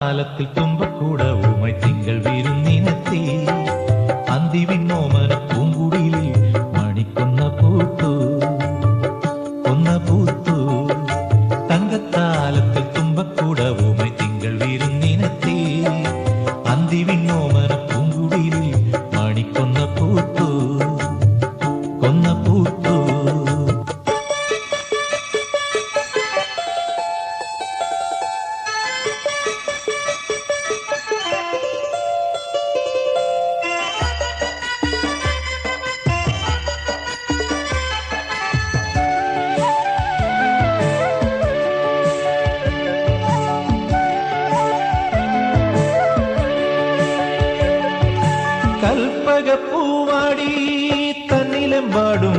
കാലത്തിൽ തുമ്പക്കൂട ഊമൈ തിങ്കൾ വിരുന്നിനെത്തി അന്തിവിണ്ണോമന പൂങ്കുടിയിൽ മണിക്കൊന്ന പൂത്തു തങ്കത്താലത്തിൽ തുമ്പക്കൂട ഊമൈ തിങ്കൾ വിരുന്നിനെത്തി അന്തിവിണ്ണോമന പൂങ്കുടിയിൽ മണിക്കൊന്ന പൂത്തു കൽപ്പകപ്പൂവാടി തന്നിലെമ്പാടും